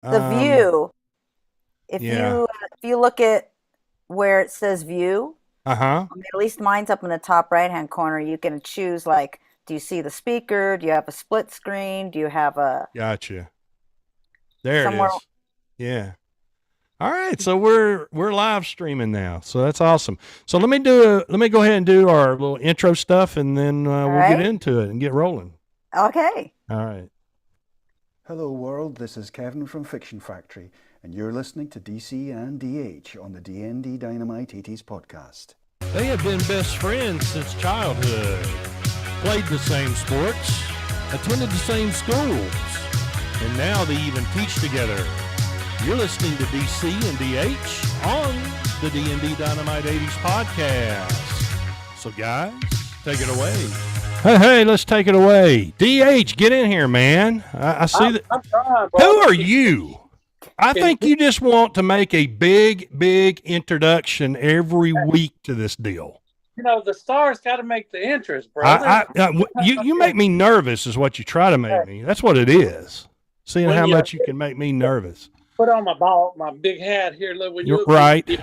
The view. Yeah. If you look at where it says view, Uh-huh. I mean, at least mine's up in the top right hand corner. You can choose like, do you see the speaker? Do you have a split screen? Do you have a Gotcha. There it somewhere? is. Yeah. All right, so we're live streaming now, so that's awesome. So let me go ahead and do our little intro stuff, and then All we'll get right. into it and get rolling. Okay. All right. Hello world, this is Kevin from Fiction Factory, and you're listening to DC and DH on the DND Dynamite 80s podcast. They have been best friends since childhood, played the same sports, attended the same schools, and now they even teach together. You're listening to DC and DH on the D&D Dynamite 80s podcast. So guys, take it away. Hey, let's take it away. DH, get in here, man. I see that. I'm trying, Who are you? I think you just want to make a big introduction every week to this deal. You know, the stars got to make the interest, brother. You make me nervous is what you try to make me. That's what it is. Seeing When how you- much you can make me nervous. Put on my big hat here. Look, when You're you right. When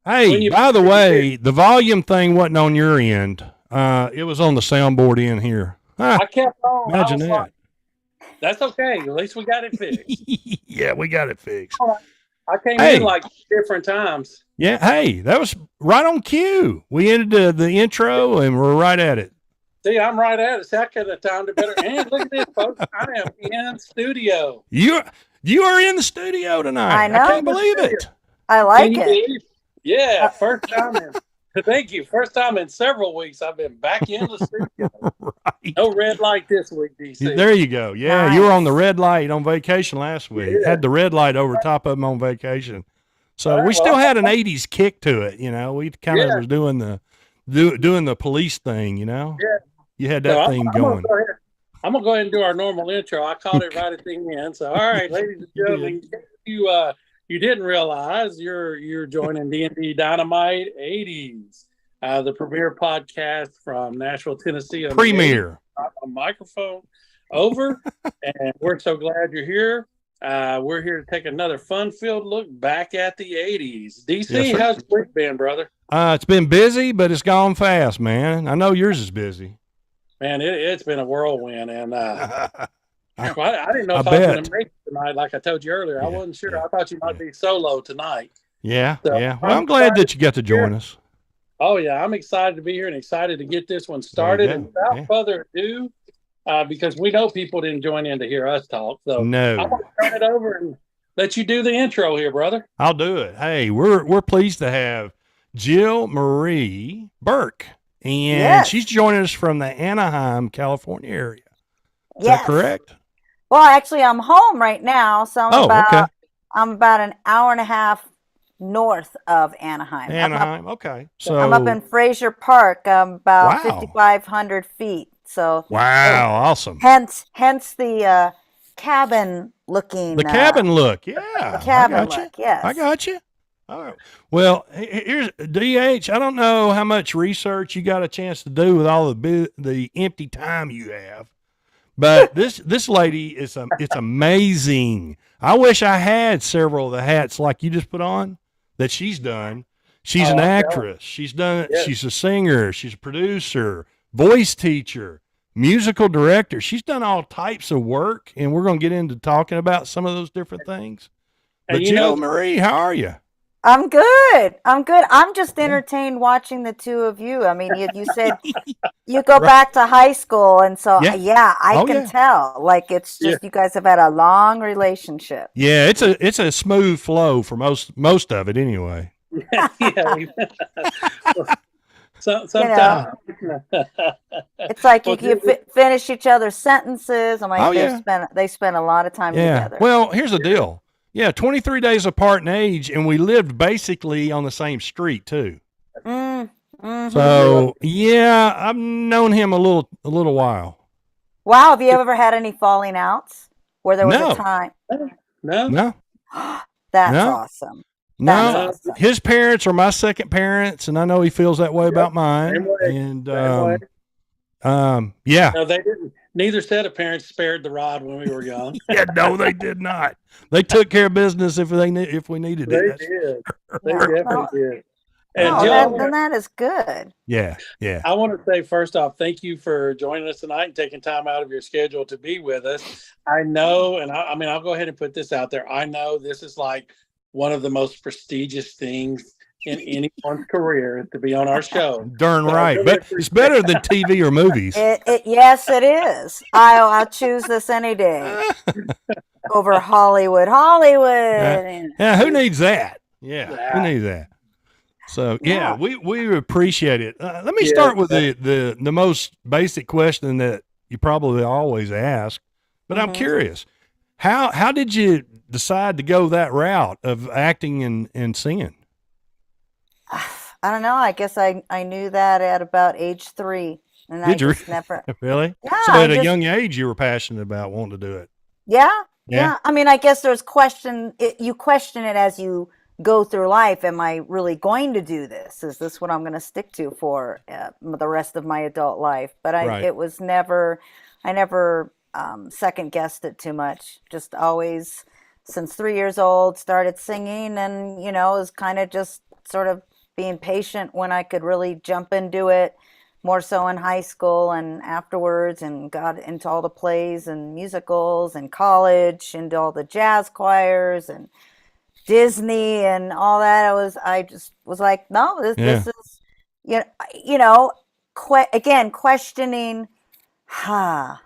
Hey, you- by the way, the volume thing wasn't on your end. It was on the soundboard end here. I kept on. Imagine I was that. like, that's okay. At least we got it fixed. Yeah, we got it fixed. I came Hey. in like different times. Yeah, hey, that was right on cue. We ended the intro and we're right at it. See, I'm right at it. See, I could have timed it better. And look at this, folks. I am in studio. You are in the studio tonight. I know. I can't believe it. I like Can you it. believe? Yeah, first time in. Thank you. First time in several weeks. I've been back in the studio. Right. No red light this week, DC. There you go. Yeah, Nice. you were on the red light on vacation last week. Yeah. Had the red light over top of them on vacation. So All right, we still well, had an 80s kick to it, you know. We kind of Yeah. was doing the police thing, you know. Yeah. You had So that thing going. I'm gonna go ahead and do our normal intro. I called it right at the end. So, all right, ladies and gentlemen, you didn't realize you're joining D&D Dynamite 80s, the premier podcast from Nashville, Tennessee. On the Premier. 80s, a microphone over, and we're so glad you're here. We're here to take another fun-filled look back at the 80s. DC, Yes, sir. how's your week been, brother? It's been busy, but it's gone fast, man. I know yours is busy. Man, it's been a whirlwind, and I I didn't know I if I was going bet. to make it tonight. Like I told you earlier, I Yeah, wasn't sure. yeah, I thought you might yeah. be solo tonight. Yeah. So, Well, I'm I'm glad excited that you got to join us. Oh yeah, I'm excited to be here and excited to get this one There started. you And go. without Yeah. further ado, because we know people didn't join in to hear us talk, so I'm No, going to turn it over and let you do the intro here, brother. I'll do it. Hey, we're pleased to have Jill Marie Burke, and Yes. she's joining us from the Anaheim, California area. Is Yes. that correct? Well, actually, I'm home right now, so Okay. I'm about an hour and a half north of Anaheim. Anaheim. Okay. So I'm up in Fraser Park. I'm about Wow. 5,500 feet. So wow, awesome. hence the cabin looking. The cabin look. Yeah. The cabin I got look. you. Yes. I got you. All right. Well, here's DH. I don't know how much research you got a chance to do with all the empty time you have, but this lady it's amazing. I wish I had several of the hats like you just put on that she's done. She's Oh, an I'm telling actress. She's done. Yes. She's a singer. She's a producer, voice teacher, musical director. She's done all types of work, and we're going to get into talking about some of those different things. And But you know- Jill Marie, how are you? I'm good. I'm just entertained watching the two of you. I mean, you said you go Right. back to high school, and so Yeah. I Oh, can yeah. tell. Like it's just you guys have had a long relationship. Yeah, it's a smooth flow for most of it anyway. Yeah. Sometimes. It's like Well, you finish each other's sentences. I'm like Oh, yeah. they spend a lot of time Yeah. together. Well, here's the deal. Yeah, 23 days apart in age, and we lived basically on the same street too. Mhm. So yeah, I've known him a little while. Wow, have you ever had any falling outs where there was No. a time? No? No, That's No. awesome. no. That's awesome. His parents are my second parents, and I know he feels that way about mine. Same way. And Same way. yeah, No, they didn't. neither set of parents spared the rod when we were young. Yeah, no, they did not. They took care of business if we needed They it. did. They Yeah. definitely did. And No, Jill, then that is good. Yeah, yeah. I want to say first off, thank you for joining us tonight and taking time out of your schedule to be with us. I know, and I mean, I'll go ahead and put this out there. I know this is like one of the most prestigious things in anyone's career to be on our show. Darn So I right. really But appreciate it's better than TV or movies. Yes, it is. I'll choose this any day over Hollywood. Yeah, who needs that? Yeah, who needs that? So Yeah. we appreciate it. Let me start with the most basic question that you probably always ask, but I'm curious. How did you decide to go that route of acting and singing? I don't know. I guess I knew that at about age 3, and Did I you just never. really? Yeah, So I at a just- young age, you were passionate about wanting to do it. Yeah. I mean, I guess there's you question it as you go through life. Am I really going to do this? Is this what I'm going to stick to for the rest of my adult life? But Right. it was never, I never second guessed it too much. Just always, since 3 years old, started singing, and it was kind of just sort of being patient when I could really jump into it. More so in high school and afterwards, and got into all the plays and musicals and college, into all the jazz choirs and Disney and all that. I just was like, no, this is, again, questioning, I'm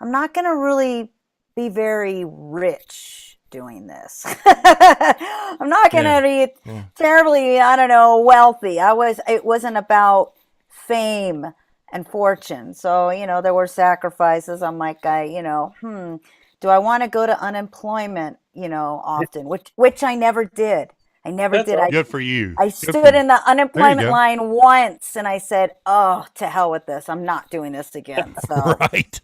not going to really be very rich doing this. I'm not going to be terribly, I don't know, wealthy. It wasn't about fame and fortune. So, there were sacrifices. I'm like, do I want to go to unemployment, often, which I never did. I never That's did. Good for you. I Good stood for you. in the unemployment go. line once, and I said, oh, to hell with this. I'm not doing this again. So, Right.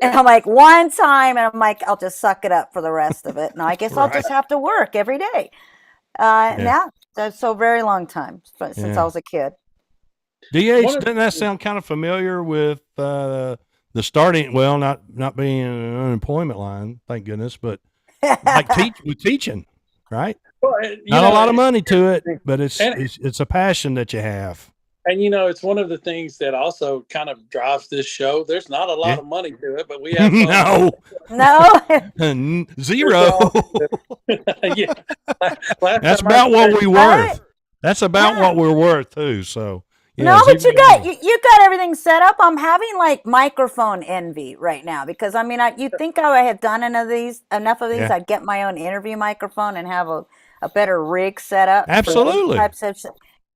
and I'm like, one time, and I'm like, I'll just suck it up for the rest of it. And I guess I'll Right. just have to work every day. Yeah, that's so very long time since I was a kid. DH, doesn't that sound kind of familiar with the starting? Well, not being in an unemployment line, thank goodness, but like with teaching, right? Well, Not a lot of money to it, but it's a passion that you have. And it's one of the things that also kind of drives this show. There's not a lot of money to it, but we have No, zero. Yeah. That's about what we worth. That's about what we're worth too. So no, but you got everything set up. I'm having like microphone envy right now, because I mean, you'd think I had done enough of these, I'd get my own interview microphone and have a better rig set up. Absolutely.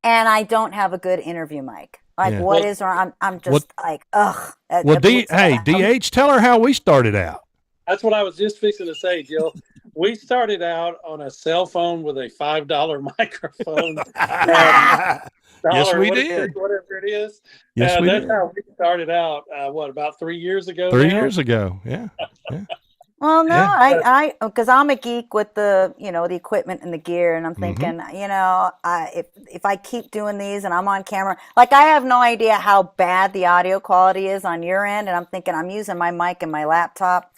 And I don't have a good interview mic. Like, what is wrong? I'm just like, ugh. Well, DH, tell her how we started out. That's what I was just fixing to say, Jill. We started out on a cell phone with a $5 microphone. Yes, we did. Whatever it is. Yes, we that's did. how we started out. About 3 years ago? 3 years ago. Yeah. Well, no, I because I'm a geek with the equipment and the gear, and I'm thinking, if I keep doing these and I'm on camera, like, I have no idea how bad the audio quality is on your end, and I'm thinking, I'm using my mic and my laptop.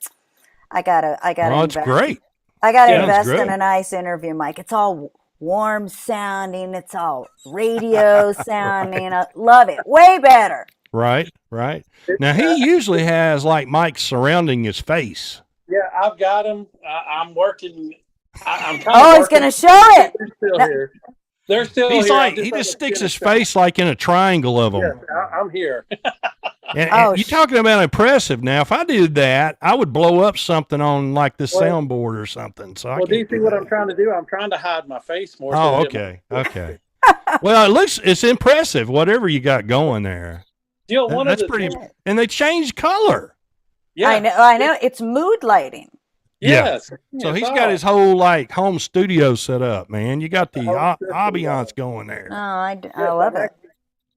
I gotta. Oh, it's great. I gotta invest in a nice interview mic. It's all warm sounding. It's all radio sounding. I love it. Way better. Right. Now he usually has like mics surrounding his face. Yeah, I've got them. I'm working. I'm kind of. Oh, he's going to show it. They're still here. They're still He's here. like, he just sticks his face like in a triangle of them. Yes, I'm here. And you're talking about impressive. Now, if I did that, I would blow up something on like this soundboard or something. So do you see what I'm trying to do? I'm trying to hide my face more. Oh, okay. Well, it's impressive. Whatever you got going there. Jill, that's pretty. And they changed color. Yeah, I know. It's mood lighting. Yes. Yeah. So he's got his whole like home studio set up, man. You got the ambiance going there. Oh, I love it.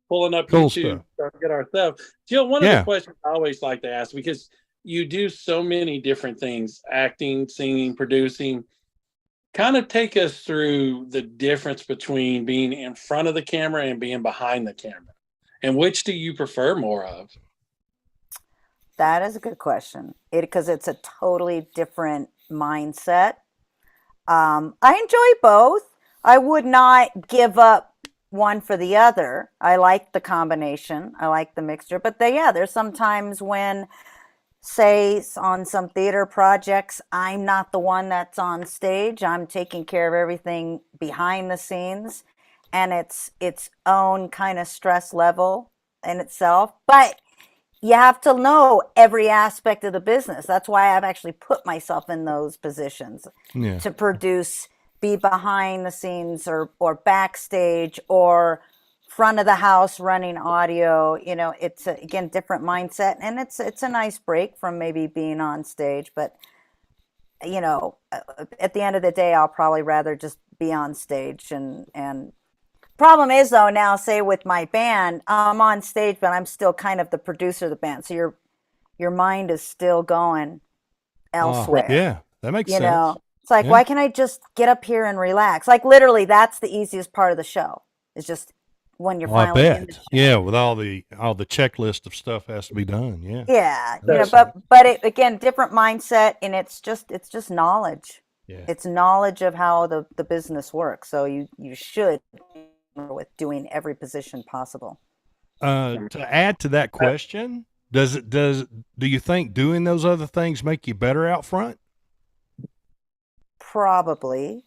Pulling up Cool YouTube stuff. to get our stuff. Jill, one of the questions I always like to ask, because you do so many different things, acting, singing, producing. Kind of take us through the difference between being in front of the camera and being behind the camera. And which do you prefer more of? That is a good question. Because it's a totally different mindset. I enjoy both. I would not give up one for the other. I like the combination. I like the mixture. But there's sometimes when, say, on some theater projects, I'm not the one that's on stage. I'm taking care of everything behind the scenes, and it's its own kind of stress level in itself. But you have to know every aspect of the business. That's why I've actually put myself in those positions to produce, be behind the scenes or backstage or front of the house running audio. It's again different mindset, and it's a nice break from maybe being on stage. But at the end of the day, I'll probably rather just be on stage. And problem is, though, now say with my band, I'm on stage, but I'm still kind of the producer of the band. So your mind is still going elsewhere. Yeah, that makes sense. It's like, why can't I just get up here and relax? Like literally, that's the easiest part of the show. It's just when you're finally in the show. Yeah, with all the checklist of stuff has to be done. Yeah. Yeah, but it, again, different mindset, and it's just knowledge. Yeah. It's knowledge of how the business works. So you should with doing every position possible. To add to that question, do you think doing those other things make you better out front? Probably.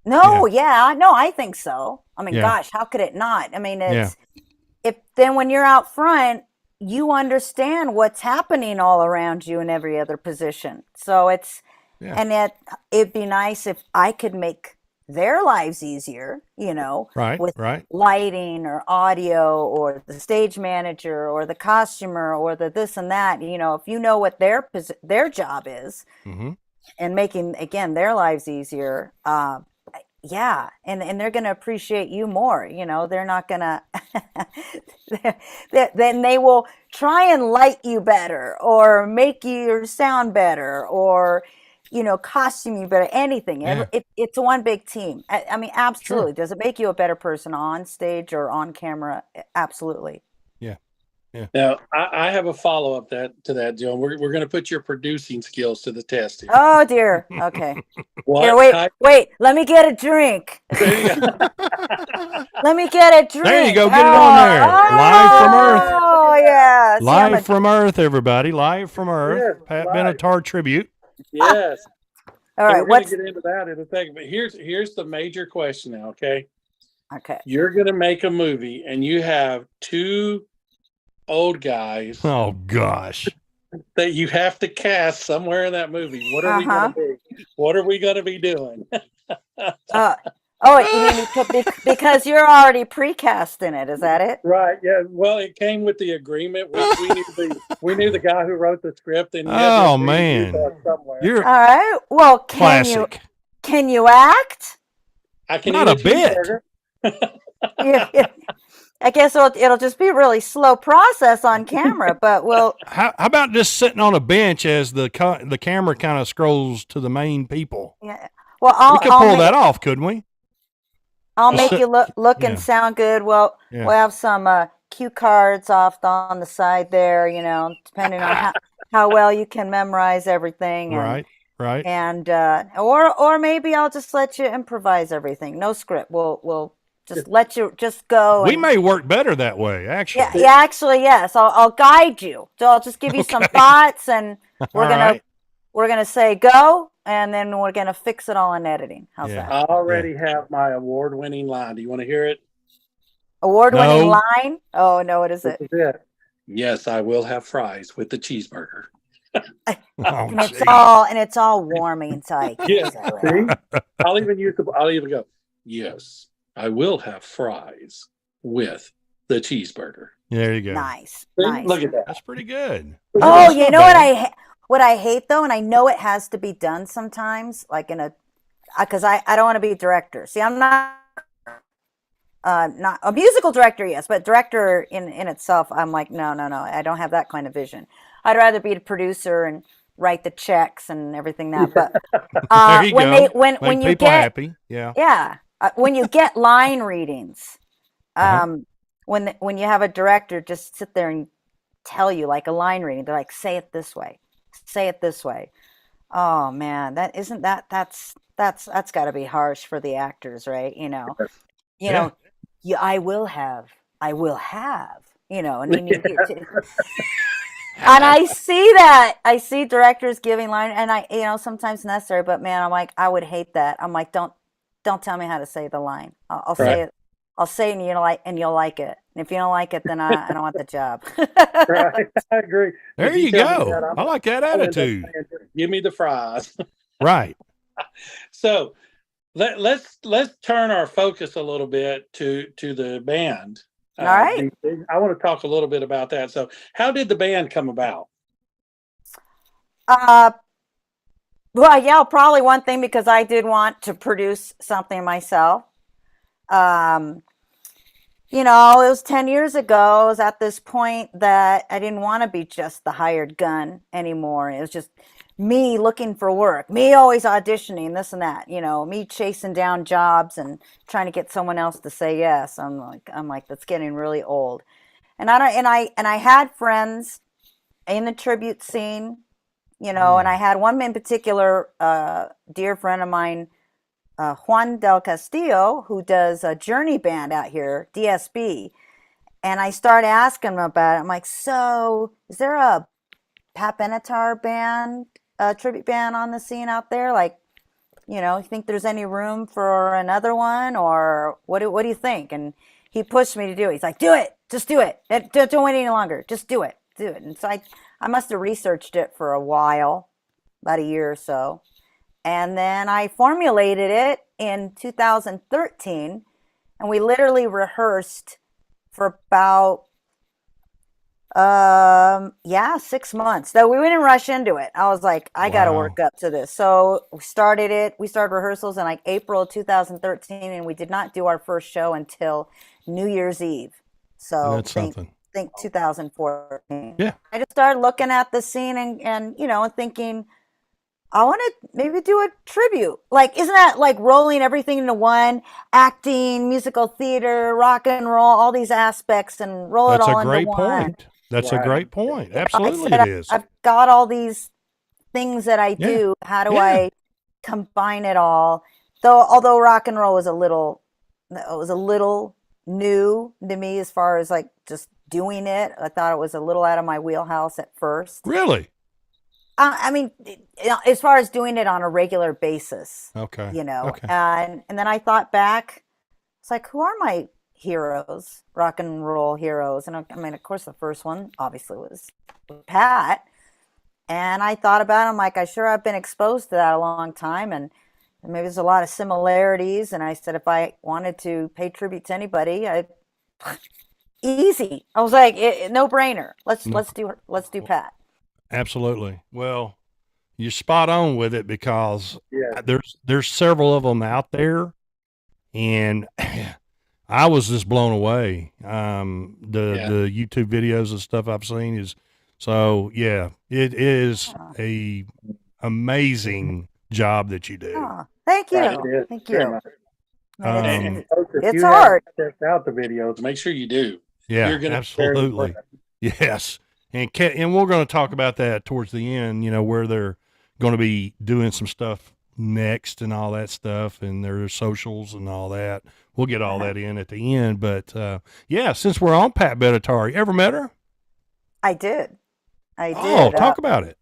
No, no, I think so. I mean, gosh, how could it not? I mean, then when you're out front, you understand what's happening all around you in every other position. So and it'd be nice if I could make their lives easier, with lighting or audio or the stage manager or the costumer or the this and that. If you know what their job is, and making again their lives easier, and they're going to appreciate you more. They're not going to. Then they will try and light you better or make your sound better or costume you better, anything. It's one big team. I mean, absolutely. Sure. Does it make you a better person on stage or on camera? Absolutely. Yeah. Now, I have a follow-up to that, Jill. We're going to put your producing skills to the test here. Oh, dear. Okay. Here, wait. Let me get a drink. Let me get a drink. There you go. Get it on there. Live from Earth. Oh, yeah. Live from Earth, everybody. Live from Earth. Pat Benatar tribute. Yes. All right. We're going to get into that in a second. But here's the major question now, okay? Okay. You're going to make a movie, and you have two old guys. Oh, gosh. That you have to cast somewhere in that movie. What are we going to be? What are we going to be doing? You mean because you're already precast in it? Is that it? Right. Yeah. Well, it came with the agreement. We knew the guy who wrote the script, and man, somewhere. All right. Well, can you act? I can. Not a bit. I guess it'll just be a really slow process on camera, but How about just sitting on a bench as the camera kind of scrolls to the main people? Yeah. Well, we could pull that off, couldn't we? I'll make you look and sound good. Well, we'll have some cue cards off on the side there, depending on how well you can memorize everything. Right. And or maybe I'll just let you improvise everything. No script. We'll just let you just go. We may work better that way, actually. Yeah, actually, yes. I'll guide you. So I'll just give you some thoughts, and we're gonna say go, and then we're gonna fix it all in editing. How's that? I already have my award-winning line. Do you want to hear it? Award-winning line? Oh no, what is it? This is it. Yes, I will have fries with the cheeseburger. And it's all warm inside. Yeah. See? I'll even go. Yes, I will have fries with the cheeseburger. There you go. Nice. Look at that. That's pretty good. Oh, you know what I hate though, and I know it has to be done sometimes, like because I don't want to be a director. See, I'm not a musical director, yes, but director in itself, I'm like, no, I don't have that kind of vision. I'd rather be a producer and write the checks and everything that. But there you go. When you people get happy, when you get line readings, when you have a director just sit there and tell you like a line reading. They're like, say it this way, say it this way. Oh man, that's got to be harsh for the actors, right? You Yeah. know, yeah, I will have, and you need to, and I see directors giving line, and sometimes necessary, but man, I'm like, I would hate that. I'm like, don't tell me how to say the line. I'll say Right. it. I'll say it, and you'll like it. And if you don't like it, then I don't want the job. Right. I agree. There If you you tell me go. that, I like that I'll end up attitude. saying, give me the fries. Right. So let's turn our focus a little bit to the band. All right. I want to talk a little bit about that. So how did the band come about? Uh, well, yeah, probably one thing because I did want to produce something myself. Um, it was 10 years ago. I was at this point that I didn't want to be just the hired gun anymore. It was just me looking for work, me always auditioning, this and that, me chasing down jobs and trying to get someone else to say yes. I'm like, that's getting really old. And I had friends in the tribute scene, and I had one in particular, dear friend of mine, Juan del Castillo, who does a Journey band out here, DSB. And I started asking him about it. I'm like, so is there a Pat Benatar band, tribute band on the scene out there? Like, you think there's any room for another one, or what do you think? And he pushed me to do it. He's like, do it, just do it. Don't wait any longer. Just do it. And so I must have researched it for a while, about a year or so. And then I formulated it in 2013, and we literally rehearsed for about 6 months. So we didn't rush into it. I was like, I got to Wow. work up to this. So we started rehearsals in like April 2013, and we did not do our first show until New Year's Eve. So That's something. think 2014. Yeah. I just started looking at the scene and thinking, I want to maybe do a tribute. Like, isn't that like rolling everything into one? Acting, musical theater, rock and roll, all these aspects, and roll That's it all a into great one. point. That's a Right. great point. I Absolutely said, it is. I've got all these things that I Yeah. do. How do Yeah. I combine it all? Although rock and roll was a little new to me as far as like just doing it. I thought it was a little out of my wheelhouse at first. Really? I mean, as far as doing it on a regular basis, Okay. Okay. and then I thought back, it's like, who are my heroes, rock and roll heroes? And I mean, of course, the first one obviously was Pat. And I thought about it, I'm like, I've been exposed to that a long time, and maybe there's a lot of similarities. And I said, if I wanted to pay tribute to anybody, easy. I was like, no brainer. Let's do Pat. Absolutely. Well, you're spot on with it because Yeah. there's several of them out there, and I was just blown away. The YouTube videos and stuff I've seen is so yeah. It is a amazing job that you do. Oh, thank you. Right, it is. Thank Very you. much. It's, Folks, if it's you haven't hard. checked out the videos, make sure you do. Yeah, You're gonna be very absolutely. impressed. Yes. And we're going to talk about that towards the end, where they're going to be doing some stuff next and all that stuff and their socials and all that. We'll get all that in at the end. But, yeah, since we're on Pat Benatar, you ever met her? I did. Oh, talk about it.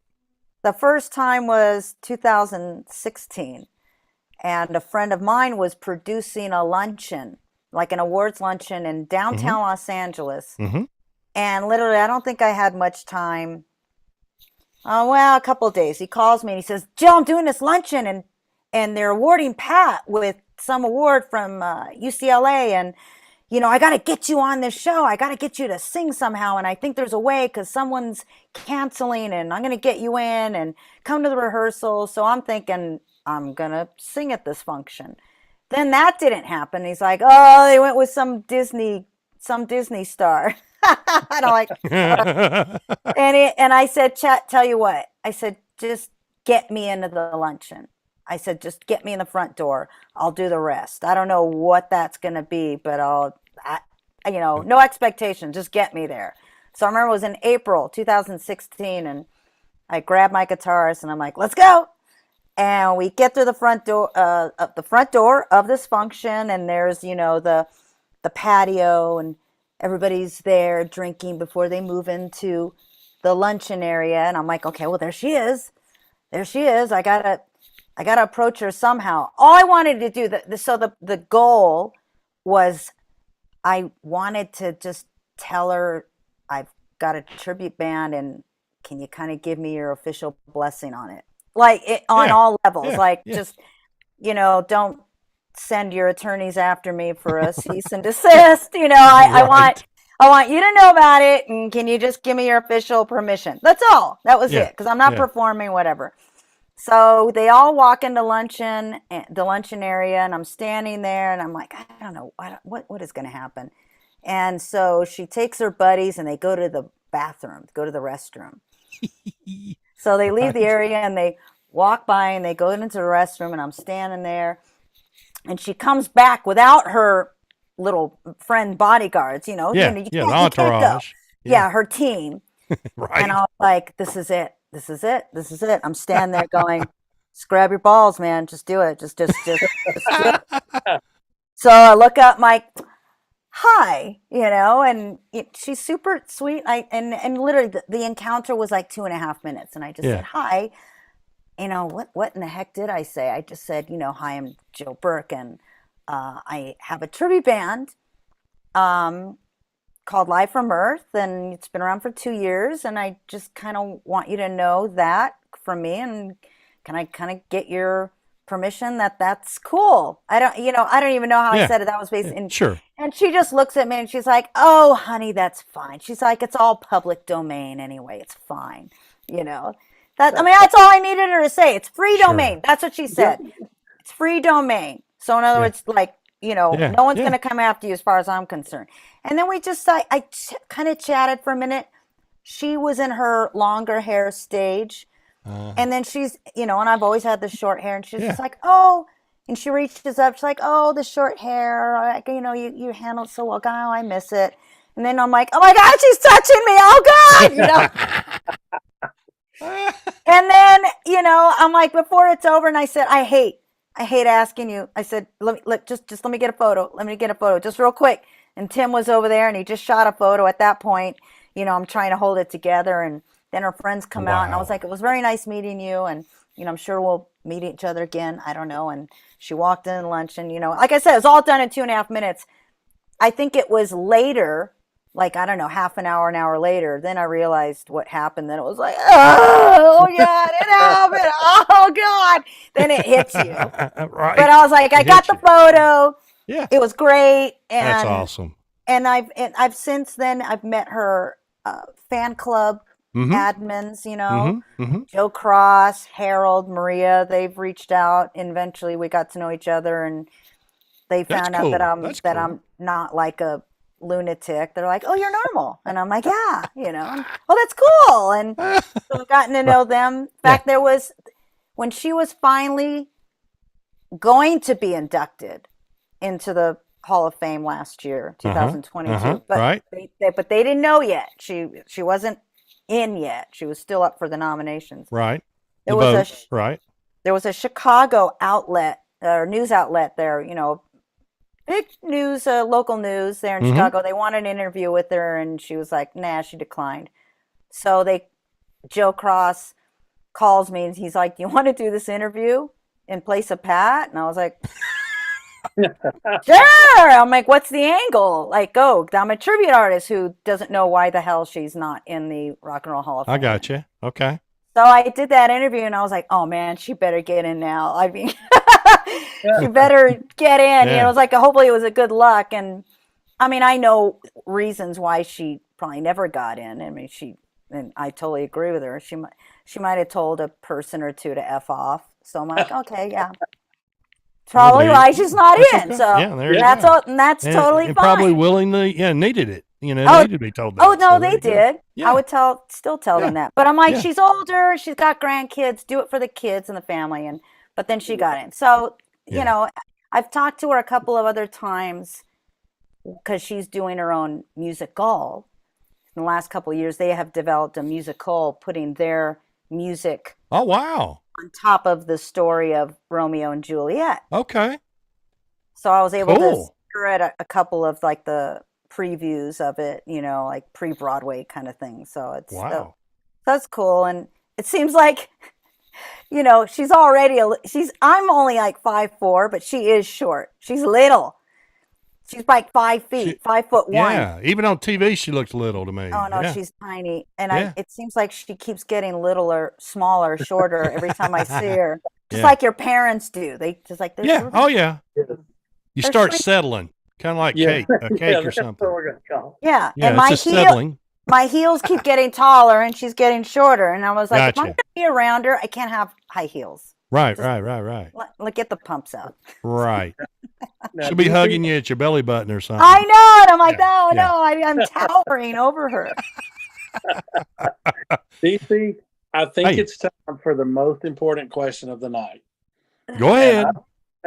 The first time was 2016, and a friend of mine was producing a luncheon, like an awards luncheon in downtown Los Angeles. Mm-hmm. And literally, I don't think I had much time. A couple of days. He calls me and he says, Jill, I'm doing this luncheon, and they're awarding Pat with some award from UCLA. And, I got to get you on this show. I got to get you to sing somehow. And I think there's a way because someone's canceling, and I'm going to get you in and come to the rehearsal. So I'm thinking I'm going to sing at this function. Then that didn't happen. He's like, oh, they went with some Disney star. And I'm like, and I said, Chat, tell you what, I said, just get me into the luncheon. I said, just get me in the front door. I'll do the rest. I don't know what that's going to be, but no expectation. Just get me there. So I remember it was in April 2016, and I grabbed my guitarist and I'm like, let's go. And we get through the front door, of this function, and there's, the patio, and everybody's there drinking before they move into the luncheon area. And I'm like, okay, well, there she is. I gotta approach her somehow. All I wanted to do, the goal was, I wanted to just tell her, I've got a tribute band, and can you kind of give me your official blessing on it? Like on all levels, just, don't send your attorneys after me for a cease and desist. I want you to know about it, and can you just give me your official permission? That's all. That was it, because I'm not performing, whatever. So they all walk into the luncheon area, and I'm standing there, and I'm like, I don't know what is going to happen. And so she takes her buddies, and they go to the bathroom, go to the restroom. So they leave the area, and they walk by, and they go into the restroom, and I'm standing there, and she comes back without her little friend bodyguards, you can't go. Her team. Right. And I was like, this is it. I'm standing there going, just grab your balls, man. Just do it. Just do it. So I look up, Mike, hi, and she's super sweet. And literally the encounter was like 2.5 minutes. And I just said, hi. What in the heck did I say? I just said, hi, I'm Jill Burke, and I have a tribute band called Live from Earth, and it's been around for 2 years, and I just kind of want you to know that from me, and can I kind of get your permission that that's cool? I don't even know how I said it. That was basically sure. And she just looks at me and she's like, oh, honey, that's fine. She's like, it's all public domain anyway. It's fine. That's all I needed her to say. It's free domain. That's what she said. It's free domain. So in other words, like, no one's going to come after you as far as I'm concerned. And then we just, I kind of chatted for a minute. She was in her longer hair stage. And then she's, and I've always had the short hair, and she's just like, oh, and she reaches up. She's like, oh, the short hair, like, you handle it so well. God, I miss it. And then I'm like, oh my God, she's touching me. Oh God, And then, I'm like, before it's over, and I said, I hate asking you. I said, let me get a photo. Let me get a photo just real quick. And Tim was over there, and he just shot a photo. At that point, I'm trying to hold it together, and then her friends come out, and I was like, it was very nice meeting you, and I'm sure we'll meet each other again. I don't know. And she walked in lunch, and like I said, it was all done in 2.5 minutes. I think it was later, like, I don't know, half an hour later, then I realized what happened. Then it was like, oh God, it happened. Oh God. Then it hits you. Right. But I was like, I got the photo. Yeah. It was great. And that's awesome. And I've since then, I've met her fan club admins, Joe Cross, Harold, Maria. They've reached out, and eventually we got to know each other, and they found out that I'm not like a lunatic. They're like, oh, you're normal. And I'm like, yeah, oh, that's cool. And so I've gotten to know them. In fact, there was, when she was finally going to be inducted into the Hall of Fame last year, 2022, but they didn't know yet. She wasn't in yet. She was still up for the nominations. Right. There was a Chicago outlet or news outlet there, big news, local news there in Chicago. They wanted an interview with her, and she was like, nah, she declined. So Joe Cross calls me, and he's like, you want to do this interview in place of Pat? And I was like, sure. I'm like, what's the angle? Like, I'm a tribute artist who doesn't know why the hell she's not in the Rock and Roll Hall of Fame. I got you. Okay. So I did that interview, and I was like, oh man, she better get in now. I mean, she better get in. It was like, hopefully it was a good luck. And I mean, I know reasons why she probably never got in. I mean, and I totally agree with her. She might have told a person or two to F off. So I'm like, okay, yeah. Probably why she's not in. Okay. So that's all, and that's totally fine. Probably willingly, needed it. Needed to be told that. Oh no, they did. Yeah. I would still tell them that. But I'm like, she's older. She's got grandkids. Do it for the kids and the family. But then she got in. So I've talked to her a couple of other times because she's doing her own musical in the last couple of years, they have developed a musical putting their music Oh, wow. on top of the story of Romeo and Juliet. Okay. So I was able to Cool. hear at a couple of like the previews of it, like pre-Broadway kind of thing. So Wow. that's cool. And it seems like, she's already, I'm only like 5'4", but she is short. She's little. She's like 5 feet, 5'1". Yeah. Even on TV, she looks little to me. Oh no, Yeah. she's tiny. And Yeah. it seems like she keeps getting littler, smaller, shorter every time I see her. Just Yeah. like your parents do. They just like, Yeah. Oh, yeah. You They're start sweet. settling, kind of like Yeah. a cake Yeah, or that's something. what we're going to call. Yeah. Yeah, And it's just settling. my heels keep getting taller and she's getting shorter. And I was like, if I'm Gotcha. going to be around her, I can't have high heels. Right. Get the pumps out. Right. Now, She'll be DC hugging you at your belly button or something. I know. And I'm like, Yeah, no, I'm towering over her. DC, I think Hey. it's time for the most important question of the night. Go ahead.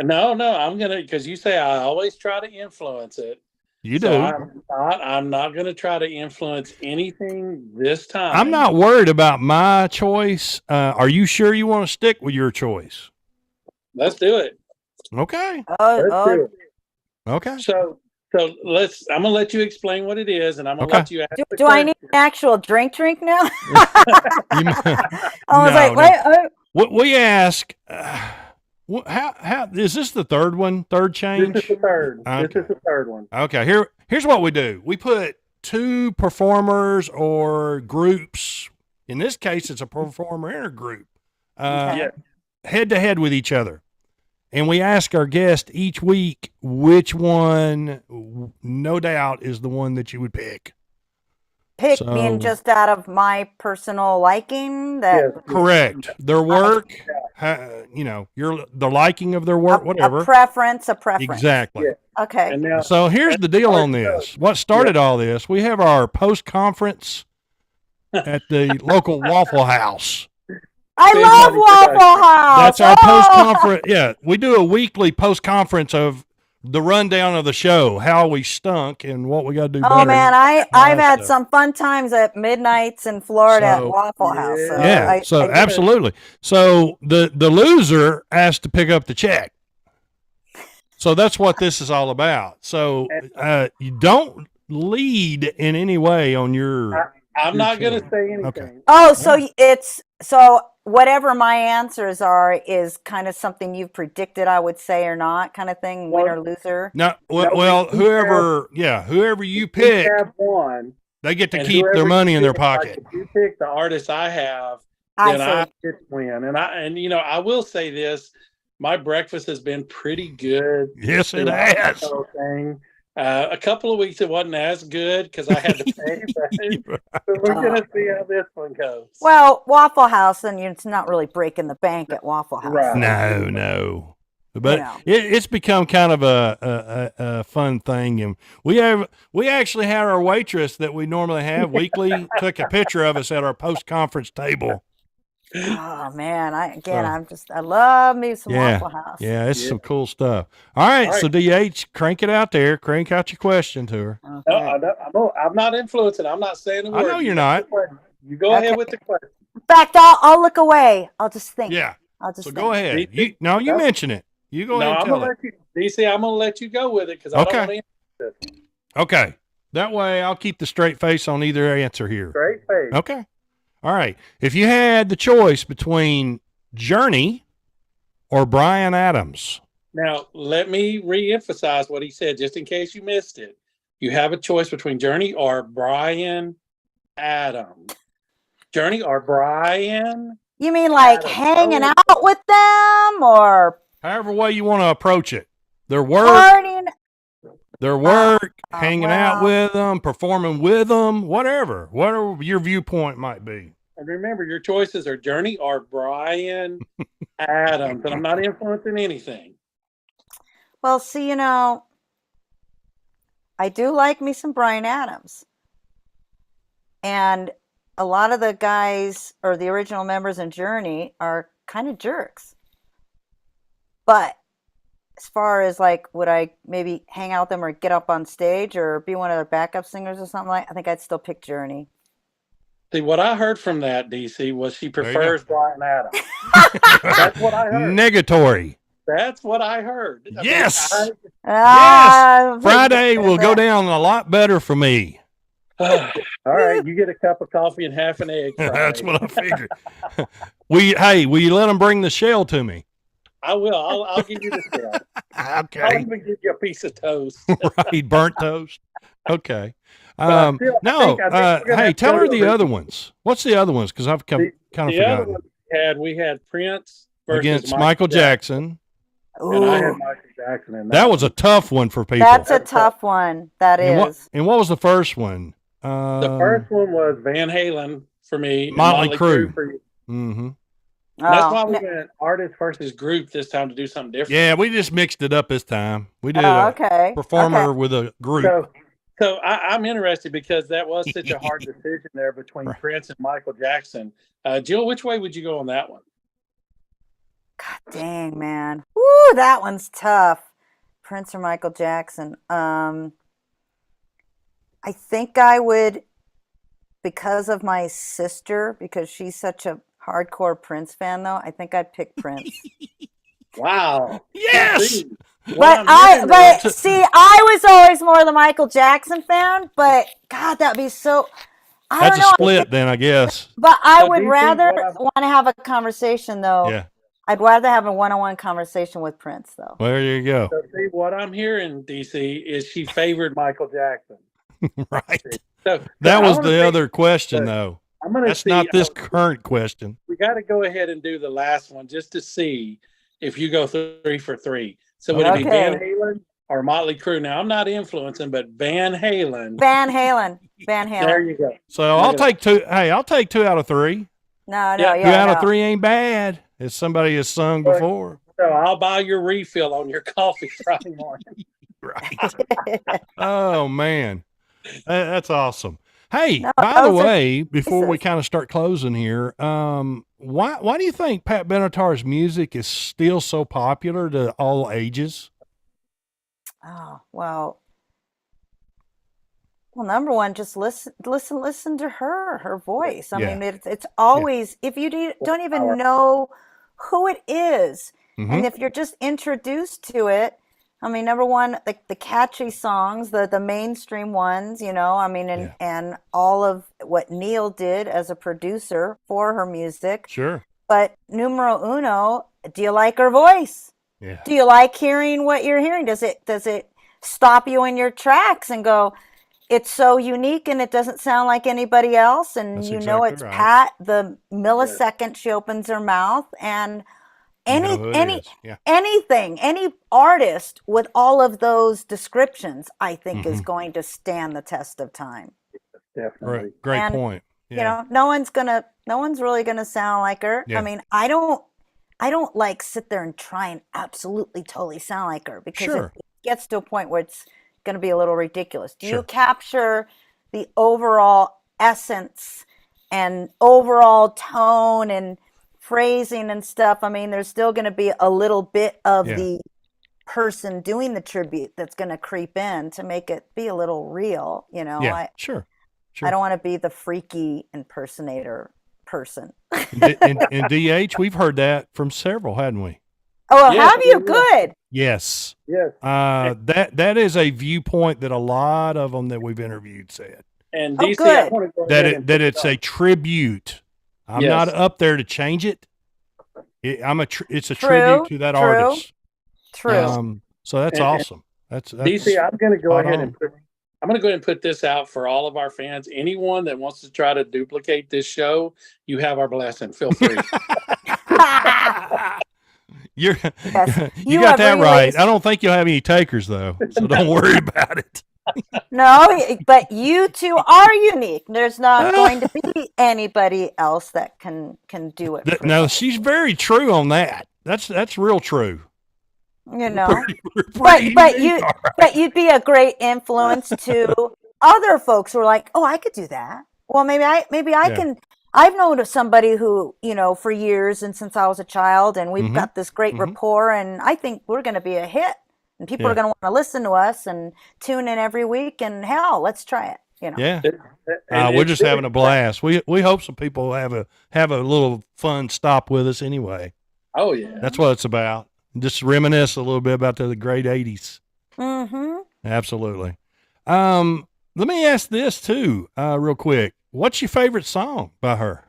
No, I'm going to, because you say I always try to influence it. You do. So I'm not going to try to influence anything this time. I'm not worried about my choice. Are you sure you want to stick with your choice? Let's do it. Okay. Let's do it. Okay. So I'm going to let you explain what it is, and I'm going to Okay. let you ask the Do I need question. an actual drink now? You m- I was No, like, no. wait. What we ask, how is this the third one? Third change? This is the third. Okay. This is the third one. Okay, here's what we do. We put two performers or groups. In this case, it's a performer and a group. Okay. Yeah. Head to head with each other. And we ask our guest each week which one, no doubt, is the one that you would pick. Pick So- being just out of my personal liking. That Yes. Correct. Their work, the liking of their work, whatever. A preference. Exactly. Yeah. Okay. And now, So here's the deal on this. What started all this? We have our post conference at the local Waffle House. I love Waffle House. That's our Oh! post conference. Yeah, we do a weekly post conference of the rundown of the show, how we stunk, and what we got to do better. Oh man, I've had stuff. some fun times at midnights in Florida at So- Waffle House. So Yeah, absolutely. So the loser has to pick up the check. So that's what this is all about. So you don't lead in any way on your. I'm not going to say anything. Okay. Oh, so whatever my answers are is kind of something you've predicted, I would say, or not, kind of thing, win or loser. No, No, well, we whoever you We pick, have one. they get to and keep their whoever money you in their pick, like, pocket. if you pick the artist I have, I then I see. get to win. And I will say this: my breakfast has been pretty good. Yes, it throughout the has. whole thing. A couple of weeks it wasn't as good because I had to pay. But we're gonna see how this one goes. Well, Waffle House, and it's not really breaking the bank at Waffle House. Right. No. But You know. it's become kind of a fun thing, and we actually had our waitress that we normally have weekly took a picture of us at our post conference table. Oh man, I So- love me some Yeah. Waffle House. Yeah, it's Yeah. some cool stuff. All right, so DH, crank it out there. Crank out your question to her. No, Okay. I'm not influencing. I'm not saying a I word. know you're not. You go Okay. ahead with the question. In fact, I'll look away. I'll just think. Yeah. I'll just So think. go ahead. You No. mention it. You go No, ahead and I'm tell gonna it. let you, DC. I'm gonna let you go with it because I Okay. don't want to answer this. Okay. That way I'll keep the straight face on either answer here. Straight face. Okay. All right. If you had the choice between Journey or Bryan Adams. Now, let me re-emphasize what he said, just in case you missed it. You have a choice between Journey or Bryan Adams. Journey or Bryan? You mean like Adam. hanging out with them or However way you want to approach it. Their work, partying? hanging out well. with them, performing with them, whatever your viewpoint might be. And remember, your choices are Journey or Bryan Adams. And I'm not influencing anything. Well, see, I do like me some Bryan Adams. And a lot of the guys or the original members in Journey are kind of jerks. But as far as like, would I maybe hang out with them or get up on stage or be one of their backup singers or something like? I think I'd still pick Journey. See, what I heard from that, DC, was she There you go. prefers Brian Adams. That's what I heard. Negatory. That's what I heard. Yes. I mean, Yes. Friday will go down a lot better for me. all right, you get a cup of coffee and half an egg. Friday. That's what I figured. Will you let them bring the shell to me? I will. I'll give you the shell. I'll Okay. even give you a piece of toast. Right. Burnt toast. Okay. But still, I No. think we're gonna Hey, have to tell go her to the other ones. What's the other ones? Because I've kind of The other forgotten. one we had Prince versus Against Michael Jackson. and I had Ooh, Michael Jackson in That was a tough one for people. that's a tough one. That and is. what was the first one? The first one was Van Halen for me. and Motley Crue. For you. Mm-hmm. That's Oh, why we went artist versus group this time to do something different. Yeah, we just mixed it up this time. We did oh, a okay. performer Okay. with a group. So I'm interested because that was such a hard decision there between Right. Prince and Michael Jackson. Jill, which way would you go on that one? God dang, man. Woo, that one's tough. Prince or Michael Jackson. I think I would, because of my sister, because she's such a hardcore Prince fan, though, I think I'd pick Prince. Wow. Yes. See, what But I'm hearing there- see, I was always more the Michael Jackson fan, but God, that'd be so, I That's don't a know. split then, I guess. But I So would do you think rather what I'm- want to have a conversation, though. Yeah. I'd rather have a one-on-one conversation with Prince, though. Well, there you go. So see, what I'm hearing, DC, is she favored Michael Jackson. Right. So That I was wanna the see- other question, but though. I'm going to That's see. not this current question. We got to go ahead and do the last one just to see if you go 3 for 3. So would it be Okay. Van Halen or Motley Crue? Now I'm not influencing, but Van Halen. Van Halen. Van There Halen. you go. So I'll take two. Hey, I'll take 2 out of 3. No, Yeah, yeah, 2 out of no. 3 ain't bad. As somebody has sung before. So I'll buy your refill on your coffee Friday morning. Right. Oh, man. That's awesome. Hey, No, by the those are way, before we choices. kind of start closing here, why do you think Pat Benatar's music is still so popular to all ages? Oh, well, number one, just listen to her voice. I Yeah. mean, it's always, if you don't even know who it is, Mhm. and if you're just introduced to it, I mean, number one, the catchy songs, the mainstream ones, I mean, and all of what Neil did as a producer for her music. Sure. But numero uno, do you like her voice? Yeah. Do you like hearing what you're hearing? Does it stop you in your tracks and go, it's so unique and it doesn't sound like anybody else, and That's you know exactly it's right. Pat the millisecond she opens her mouth, and You know who it any is. Yeah. anything, any artist with all of those descriptions, I think is Mhm. going to stand the test of time. Definitely. Great And, point. Yeah. You know, no one's really gonna sound like her. Yeah. I mean, I don't like sit there and try and absolutely totally sound like her, because Sure. it gets to a point where it's going to be a little ridiculous. Do Sure. you capture the overall essence and overall tone and phrasing and stuff? I mean, there's still going to be a little bit of Yeah. the person doing the tribute that's going to creep in to make it be a little real. Yeah. Sure. I don't want to be the freaky impersonator person. In DH, we've heard that from several, hadn't we? Oh, Yes, have you? we will. Good. Yes. Yes. That is a viewpoint that a lot of them that we've interviewed said And Oh, DC, I good. want to go that ahead and that it's a tribute. I'm Yes. not up there to change it. It's a True, tribute to that true. artist. True. So that's And- awesome. That's DC, I'm going to go spot ahead on. and I'm going to go ahead and put this out for all of our fans. Anyone that wants to try to duplicate this show, you have our blessing. Feel free. You're Yes. you You got have that right. released- I don't think you'll have any takers though, so don't worry about it. No, but you two are unique. There's not going to be anybody else that can do it. for No, you, she's very true on that. That's real true. you know. We're But pretty but unique, you all right. but you'd be a great influence to other folks who are like, oh, I could do that. Well, maybe I Yeah. can I've known of somebody who, for years and since I was a child, and we've Mm-hmm. got this great Mm-hmm. rapport, and I think we're going to be a hit, and people are Yeah. going to want to listen to us and tune in every week, and hell, let's try it. Yeah. And We're it's just having a blast. We hope some people have a little fun stop with us anyway. Oh yeah. That's what it's about. Just reminisce a little bit about the great 80s. Mm-hmm. Absolutely. Let me ask this too, real quick. What's your favorite song by her?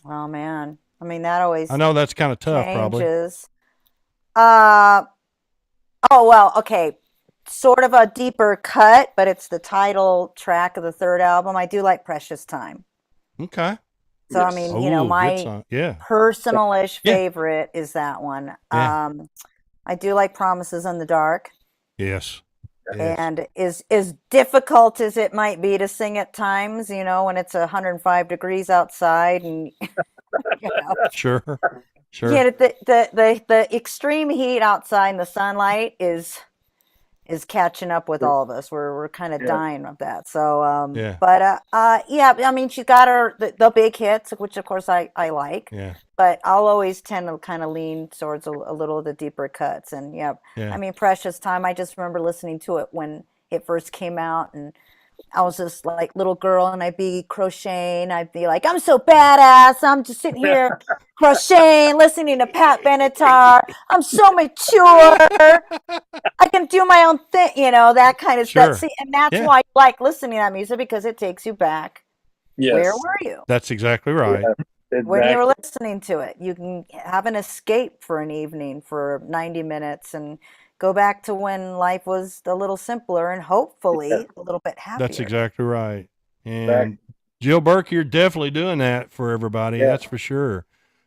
Oh man, I mean that always I know that's kind of tough, probably. changes. Uh, oh well, okay, sort of a deeper cut, but it's the title track of the third album. I do like "Precious Time." Okay. So I Yes. mean, Good my song. Yeah. personal-ish Yeah. favorite is that one. Yeah. I do like "Promises in the Dark," Yes. Yes. and as difficult as it might be to sing at times, when it's 105 degrees outside, and Sure. Sure. yeah, the extreme heat outside in the sunlight is catching up with all of us. We're kind of Yeah. dying of that. So Yeah. but yeah, I mean she got the big hits, which of course I like. Yeah. But I'll always tend to kind of lean towards a little of the deeper cuts. And yeah, Yeah. I mean Precious Time, I just remember listening to it when it first came out, and I was this like little girl, and I'd be crocheting. I'd be like, I'm so badass. I'm just sitting here crocheting, listening to Pat Benatar. I'm so mature. I can do my own thing, that kind of Sure. stuff. See, and that's Yeah. why I like listening to that music, because it takes you back. Yes. Where were you That's exactly right. Yeah, when you were exactly. listening to it? You can have an escape for an evening for 90 minutes and go back to when life was a little simpler and hopefully a little bit happier. That's exactly right. And Exactly. Jill Burke, you're definitely doing that for everybody. Yeah. That's for sure.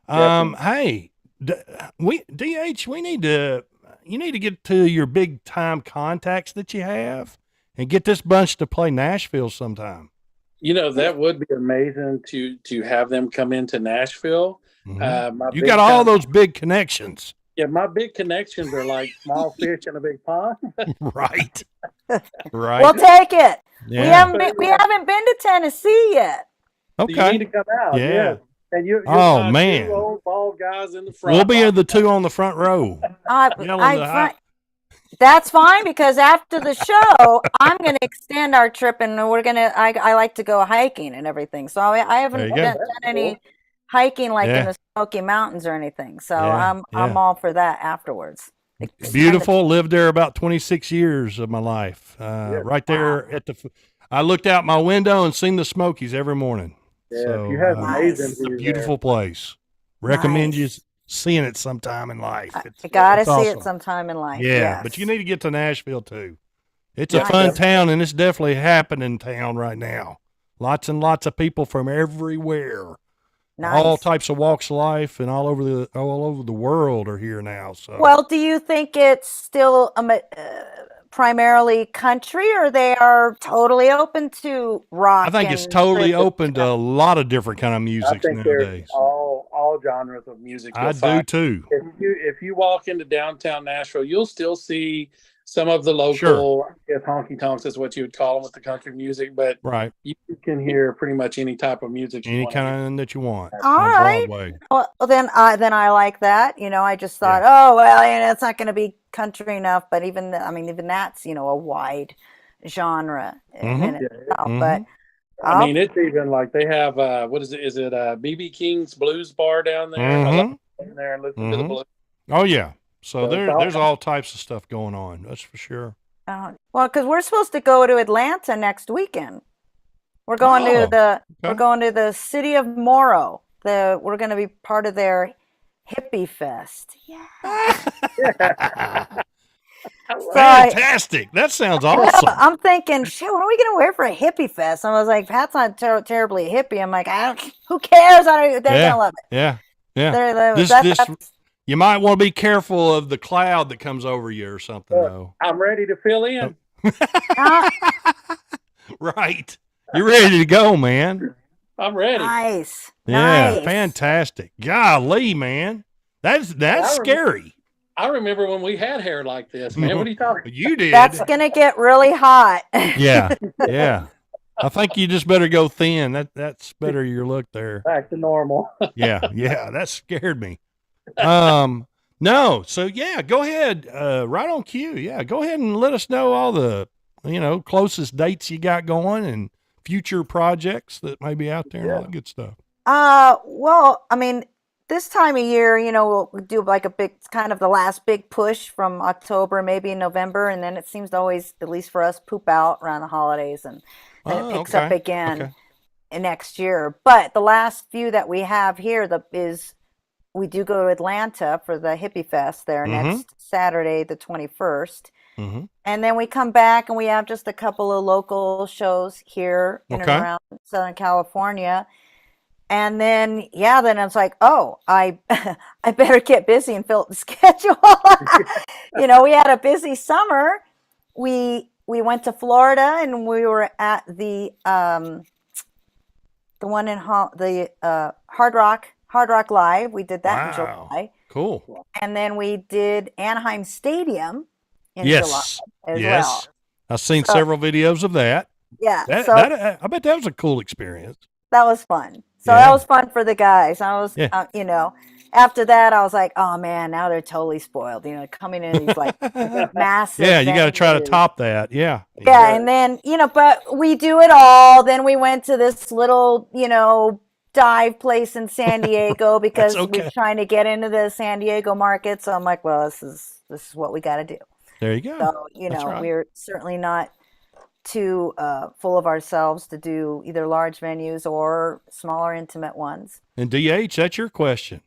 Definitely. Hey, DH, you need to get to your big time contacts that you have and get this bunch to play Nashville sometime. That would be amazing to have them come into Nashville. Mhm. My You big got all con- those big connections. Yeah, my big connections are like small fish in a big pond. Right. Right. We'll take it. yeah. We haven't been to Tennessee yet. So you Okay. need to come out. Yeah. Yeah. And you'll Oh, find man. two old bald guys in the front. We'll be the two on the front row. Yelling the high. That's fine, because after the show, I'm going to extend our trip, and I like to go hiking and everything. So I There haven't you go. done any hiking like Yeah. in the Smoky Mountains or anything. So Yeah, I'm yeah. all for that afterwards. Beautiful. Lived there about 26 years of my life. Right there at I looked out my window and seen the Smokies every morning. Yeah, So, you have Nice. amazing it's a views beautiful place. Recommend you Nice. seeing it sometime in life. I got to it's see awesome. it sometime in life. Yeah, Yes. but you need to get to Nashville too. It's a Nice. fun town, and it's definitely happening town right now. Lots and lots of people from everywhere. Nice. All types of walks of life and all over the world are here now. So Well, do you think it's still primarily country, or they are totally open to rock? I think it's and totally Christian open to a stuff? lot of different kind of I music think there's nowadays. all genres of music. I you'll do find. too. If you walk into downtown Nashville, you'll still see some of the local, Sure. I guess honky tonks is what you would call them with the country music, but Right. you can hear pretty much any type of music you Any want to hear. kind that you want All on right. Broadway. Well, then I like that. I just thought, oh well, it's not going to be country enough. But even that's a wide genre in Mhm. itself. Mhm. But I mean, it's even like they have what is it? Is it BB King's Blues Bar down there? I love Mhm. going there and listen to the Mhm. blues. Oh yeah. So So it's there's all- all types of stuff going on. That's for sure. well, because we're supposed to go to Atlanta next weekend. We're going Oh, we're okay. going to the city of Morrow. We're going to be part of their hippie fest. Yeah. So Fantastic. That sounds awesome. I'm thinking, shit, what are we gonna wear for a hippie fest? And I was like, Pat's not terribly hippie. I'm like, who cares? They're Yeah. gonna love it. Yeah. Yeah. They're, This you might want to be careful of the cloud that comes over you or something though. I'm ready to fill in. Right. You're ready to go, man. I'm ready. nice. Yeah, Nice. fantastic. Golly, man. That's scary. I remember when we had hair like this, man. What are you talking? You did. That's gonna get really hot. Yeah. Yeah. I think you just better go thin. That's better your look there. Back to normal. Yeah, that scared me. No, so yeah, go ahead. Right on cue. Yeah, go ahead and let us know all the closest dates you got going and future projects that may be out there and all that good stuff. Well, I mean, this time of year, we'll do like a big kind of the last big push from October, maybe November, and then it seems to always, at least for us, poop out around the holidays, and then it picks up again next year. But the last few that we have here is we do go to Atlanta for the Hippie Fest there next Saturday, the 21st. And then we come back and we have just a couple of local shows here in and around Southern California. And then, then it's like, oh, I better get busy and fill up the schedule. We had a busy summer. We went to Florida and we were at the one in Hard Rock Live. We did that in July. Cool. And then we did Anaheim Stadium in July as well. I've seen several videos of that. Yeah. I bet that was a cool experience. That was fun. So that was fun for the guys. I was, after that, I was like, oh man, now they're totally spoiled. Coming in these like massive. Yeah, you got to try to top that. Yeah. Yeah, and then but we do it all. Then we went to this little dive place in San Diego because we're trying to get into the San Diego market. So I'm like, well, this is what we got to do. There you go. So we're certainly not too full of ourselves to do either large venues or smaller intimate ones. And DH, that's your question.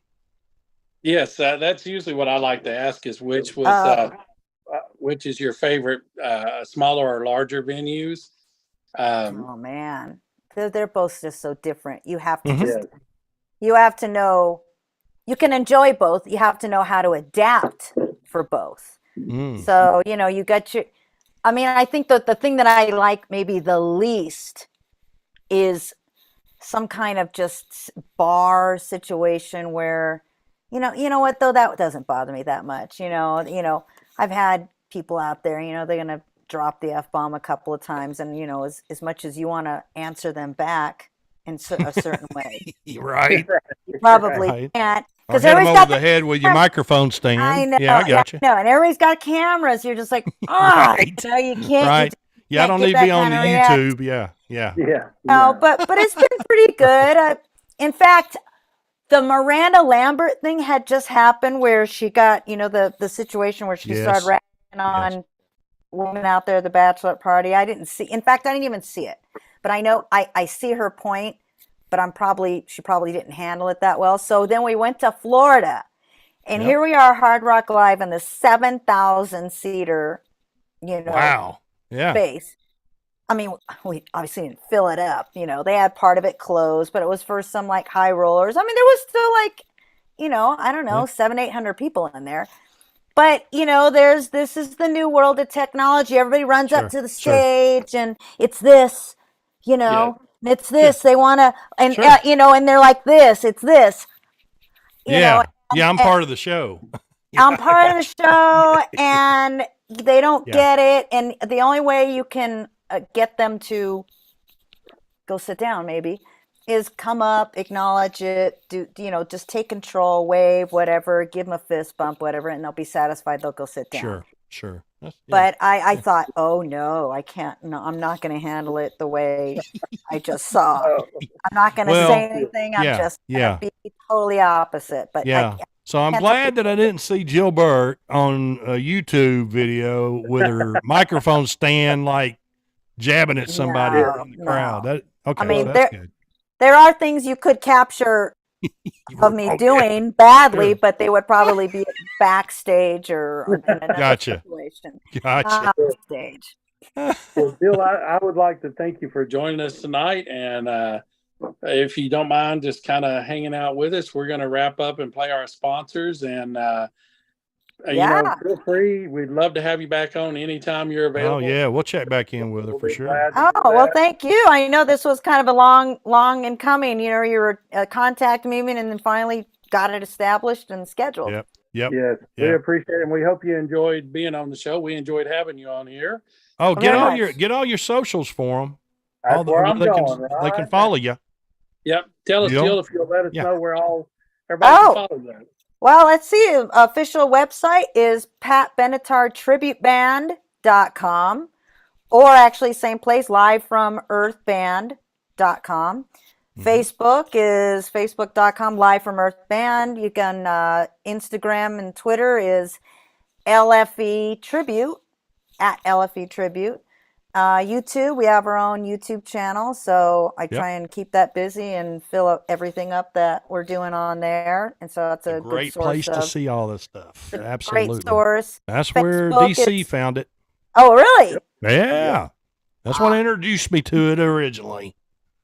Yes, that's usually what I like to ask is which is your favorite smaller or larger venues? Oh man, they're both just so different. You have to you have to know you can enjoy both. You have to know how to adapt for both. So you got your. I mean, I think that the thing that I like maybe the least is some kind of just bar situation where, you know what though, that doesn't bother me that much. I've had people out there, they're gonna drop the F-bomb a couple of times, and as much as you want to answer them back in a certain way, right? You probably can't. Because everybody's got the head with your microphone stand. I know. Yeah, I got you. No, and everybody's got cameras. You're just like, no, you can't. Right. I don't need to be on the YouTube. Yeah. No, but it's been pretty good. In fact, the Miranda Lambert thing had just happened where she got, the situation where she started ragging on women out there at the bachelor party. I didn't see. In fact, I didn't even see it. But I know I see her point. But she probably didn't handle it that well. So then we went to Florida, and here we are, Hard Rock Live in the 7,000 seater, space. I mean, we obviously didn't fill it up. They had part of it closed, but it was for some like high rollers. I mean, there was still like, I don't know, 700-800 people in there. But this is the new world of technology. Everybody runs up to the stage, and it's this, It's this. They want to, and and they're like this. It's this. I'm part of the show. I'm part of the show, and they don't get it. And the only way you can get them to go sit down, maybe, is come up, acknowledge it, do just take control, wave, whatever, give them a fist bump, whatever, and they'll be satisfied. They'll go sit down. Sure. But I thought, oh no, I can't. No, I'm not going to handle it the way I just saw. I'm not going to say anything. I'm just going to be totally opposite. But so I'm glad that I didn't see Jill Burke on a YouTube video with her microphone stand like jabbing at somebody in the crowd. I mean, there are things you could capture of me doing badly, but they would probably be backstage or in another situation. Gotcha. Stage. Well, Bill, I would like to thank you for joining us tonight, and if you don't mind just kind of hanging out with us, we're going to wrap up and play our sponsors, and feel free. We'd love to have you back on anytime you're available. Oh yeah, we'll check back in with her for sure. Oh well, thank you. I know this was kind of a long in coming. You were contacting me, and then finally got it established and scheduled. Yep. Yes, we appreciate it, and we hope you enjoyed being on the show. We enjoyed having you on here. Oh, get all your socials for them. That's where I'm they going. they can Right? follow you. Yep. Tell us, Jill? Jill, if you'll let us Yeah. know where everybody can follow you. Well, let's see. Official website is patbenatartributeband.com, or actually same place, live from earthband.com. Facebook is facebook.com live from earthband. You can Instagram and Twitter is LFE Tribute, at LFE Tribute. YouTube, we have our own YouTube channel, so I try and keep that busy and fill up everything up that we're doing on there, and so that's a Great good place source to of see all this stuff. Absolutely. great source. That's where Facebook, DC it's- found it. Oh, really? Yeah. That's what introduced me to it originally.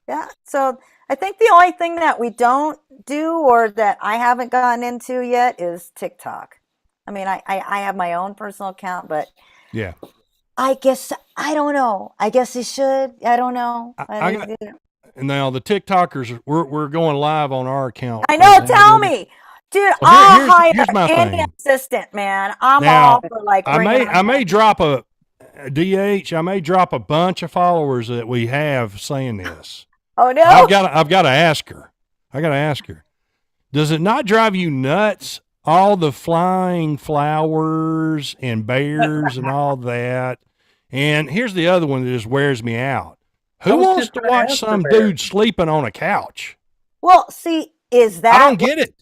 Yeah. So I think the only thing that we don't do or that I haven't gotten into yet is TikTok. I mean, I have my own personal account, but Yeah. I guess I don't know. I guess you should. I don't know. And now the TikTokers, we're going live on our account. I know. Tell me, dude. Well, I'll hire here's my any thing. assistant, man. I'm Now, all for like. I may drop a DH. I may drop a bunch of followers that we have saying this. Oh no! I've got to ask her. I got to ask her. Does it not drive you nuts? All the flying flowers and bears and all that. And here's the other one that just wears me out. Who wants to watch some dude sleeping on a couch? Well, see, is that? I don't get it.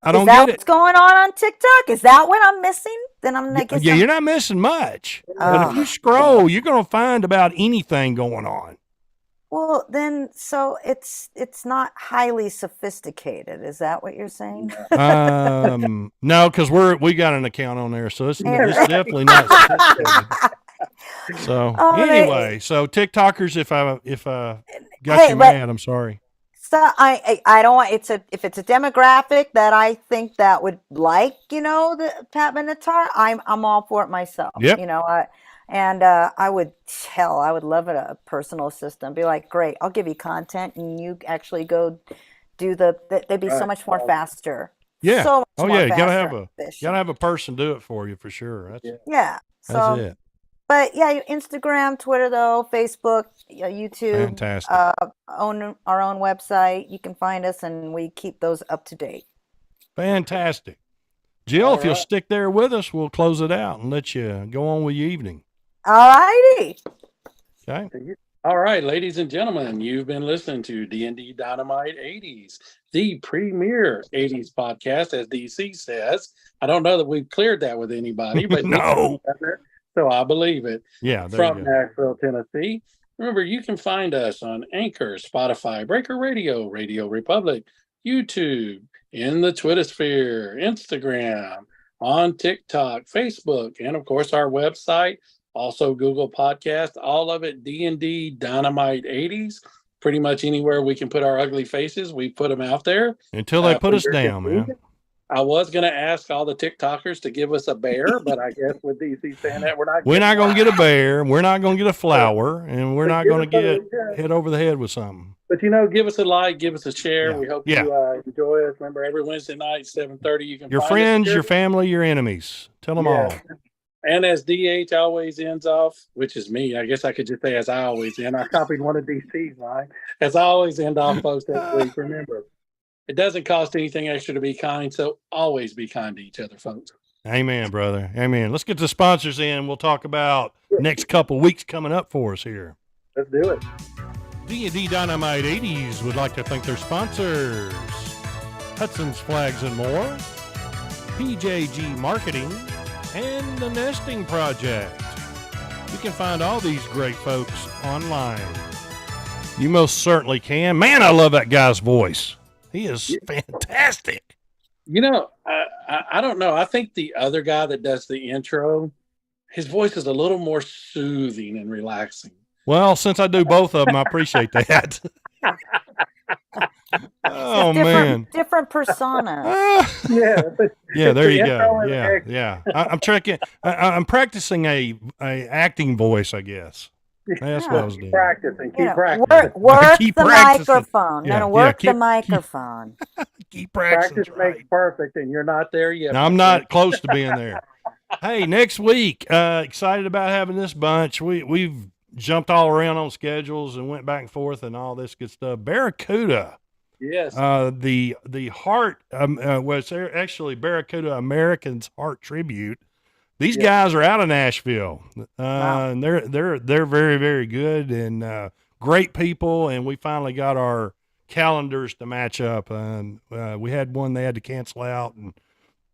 I don't get it. Is that what's going on TikTok? Is that what I'm missing? Then I'm like, yeah, you're not missing much. But if you scroll, you're going to find about anything going on. Well, then, so it's not highly sophisticated. Is that what you're saying? No, because we got an account on there, so it's definitely not sophisticated. So anyway, so TikTokers, if I got you mad, I'm sorry. So I don't want if it's a demographic that I think that would like, the Pat Benatar, I'm all for it myself. Yep. I would love a personal assistant. Be like, great, I'll give you content and you actually go do they'd be so much more faster. Yeah. So much more you faster, gotta have a person do it for you for sure. That's So it. But yeah, Instagram, Twitter, though, Facebook, YouTube, Fantastic. Own our own website. You can find us, and we keep those up to date. Fantastic. Jill, if you'll stick there with us, we'll close it out and let you go on with your evening. All righty. Okay. All right, ladies and gentlemen, you've been listening to DND Dynamite 80s, the premier 80s podcast, as DC says. I don't know that we've cleared that with anybody, but no. So I believe it. Yeah. From Nashville, Tennessee. Remember, you can find us on Anchor, Spotify, Breaker Radio, Radio Republic, YouTube, in the Twitter sphere, Instagram, on TikTok, Facebook, and of course our website, also Google Podcast, all of it DND Dynamite 80s. Pretty much anywhere we can put our ugly faces, we put them out there. Until they put us down, man. I was going to ask all the TikTokers to give us a bear, but I guess with DC saying that, we're not going to get a bear, we're not going to get a flower, and we're not going to get hit over the head with something. But, give us a like, give us a share. Yeah. We hope you enjoy us. Remember, every Wednesday night, 7:30, you can your find friends, us your family, your enemies. Tell them all. And as DH always ends off, which is me, I guess I could just say as I always end. I copied one of DC's line. As I always end off post every week, remember, it doesn't cost anything extra to be kind, so always be kind to each other, folks. Amen, brother. Amen. Let's get the sponsors in. We'll talk about next couple weeks coming up for us here. Let's do it. D&D Dynamite 80s would like to thank their sponsors, Hudson's Flags and More, PJG Marketing, and The Nesting Project. You can find all these great folks online. You most certainly can. Man, I love that guy's voice. He is fantastic. I don't know. I think the other guy that does the intro, his voice is a little more soothing and relaxing. Well, since I do both of them, I appreciate that. Oh, man. Different persona. Yeah, there you go. Yeah. I'm practicing a acting voice, I guess. That's what I was doing. Keep practicing. Work keep the practicing. microphone. Work the microphone. Keep practicing. Practice makes perfect, and you're not there yet. No, I'm not close to being there. Hey, next week, excited about having this bunch. We've jumped all around on schedules and went back and forth and all this good stuff. Barracuda. Yes. The Heart was actually Barracuda Americans Heart Tribute. These guys are out of Nashville, Wow. and they're very, very good and great people. And we finally got our calendars to match up. And we had one they had to cancel out, and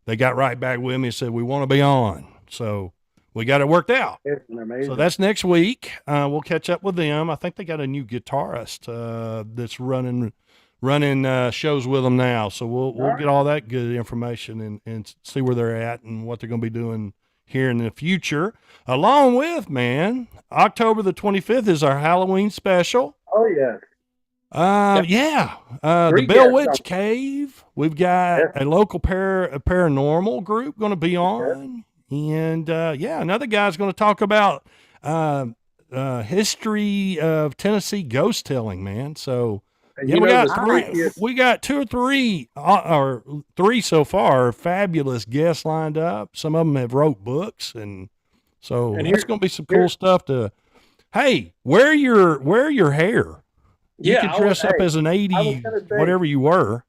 they got right back with me and said we want to be on. So we got it worked out. It's amazing. So that's next week. We'll catch up with them. I think they got a new guitarist that's running shows with them now. So we'll get all that good information and see where they're at and what they're going to be doing here in the future. Along with, man, October the 25th is our Halloween special. Oh, yes. The Bell Witch Cave. We've got a local paranormal group going to be on. And, another guy's going to talk about history of Tennessee ghost telling, man. So, we got two or three, or three so far, fabulous guests lined up. Some of them have wrote books, and so it's going to be some cool stuff to. Hey, wear your hair. You can dress up as an 80s, whatever you were.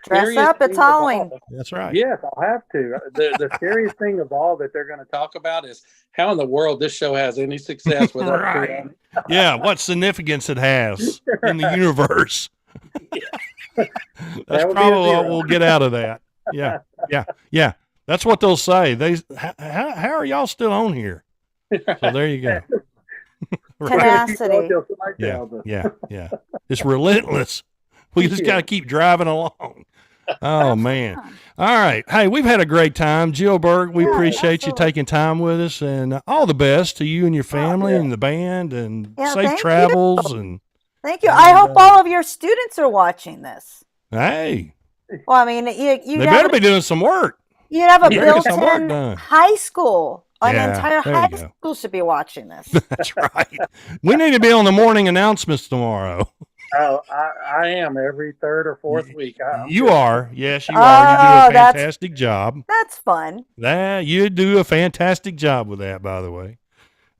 Dress up, it's Halloween. That's right. Yes, I'll have to. The scariest thing of all that they're going to talk about is how in the world this show has any success without right. Yeah, what significance it has in the universe. That's probably what we'll get out of that. Yeah. That's what they'll say. How are y'all still on here? So there you go. Tenacity. Yeah. It's relentless. We just got to keep driving along. Oh, man. All right. Hey, we've had a great time. Jill Burke, we appreciate you taking time with us, and all the best to you and your family and the band, and safe travels. And thank you. I hope all of your students are watching this. Hey. Well, I mean, they better be doing some work. You have a built-in high school. An entire high school should be watching this. That's right. We need to be on the morning announcements tomorrow. Oh, I am every third or fourth week. You are. Yes, you are. You do a fantastic job. That's fun. You do a fantastic job with that, by the way.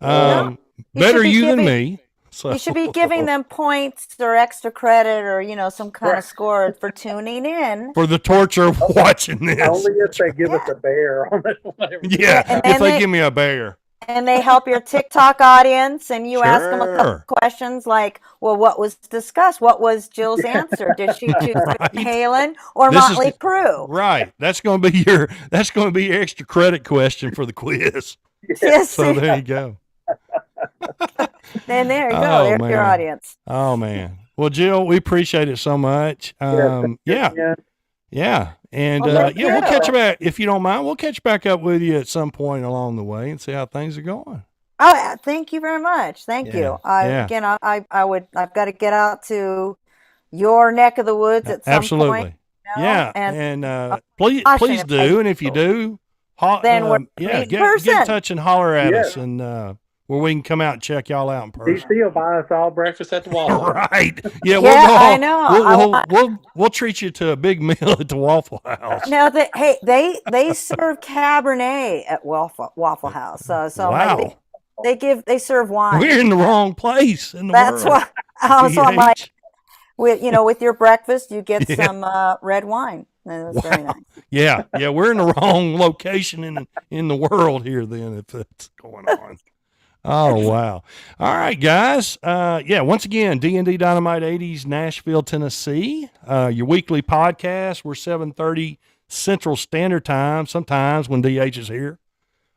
Better you than me. So. You should be giving them points or extra credit or, some kind of score for tuning in. For the torture of watching this. Only if they give us a bear on it. Yeah, if they give me a bear. And they help your TikTok audience, and you ask them a couple questions like, well, what was discussed? What was Jill's answer? Did she choose Halen or Motley Crue? Right. That's going to be your extra credit question for the quiz. Yes. So there you go. Then there you go. There's your audience. Oh, man. Well, Jill, we appreciate it so much. Yeah. And we'll catch back, if you don't mind, we'll catch back up with you at some point along the way and see how things are going. Oh, thank you very much. Thank you. I've got to get out to your neck of the woods at some point. Yeah. And please do. And if you do, get in touch and holler at us, and where we can come out and check y'all out in person. DC will buy us all breakfast at the Waffle House. Right. Yeah, we'll go. I know. We'll treat you to a big meal at the Waffle House. Now, they serve Cabernet at Waffle House. So wow. They serve wine. We're in the wrong place in the world. That's what. So I'm like, with your breakfast, you get some red wine. That's very nice. Yeah, we're in the wrong location in the world here. Then, if that's going on. Oh, wow. All right, guys. Once again, DND Dynamite 80s, Nashville, Tennessee. Your weekly podcast. We're 7:30 Central Standard Time. Sometimes when DH is here.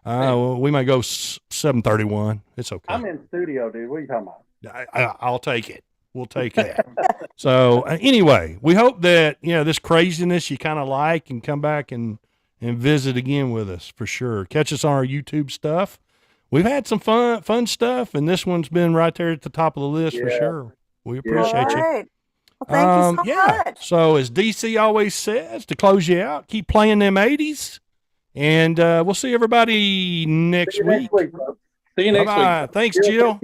We might go 7:31. It's okay. I'm in studio, dude. What are you talking about? I'll take it. We'll take that. So, anyway, we hope that, this craziness you kind of like and come back and visit again with us for sure. Catch us on our YouTube stuff. We've had some fun stuff, and this one's been right there at the top of the list for sure. We appreciate you. Well, thank you so much. So as DC always says, to close you out, keep playing them 80s, and we'll see everybody next week. See you next week. Thanks, Jill.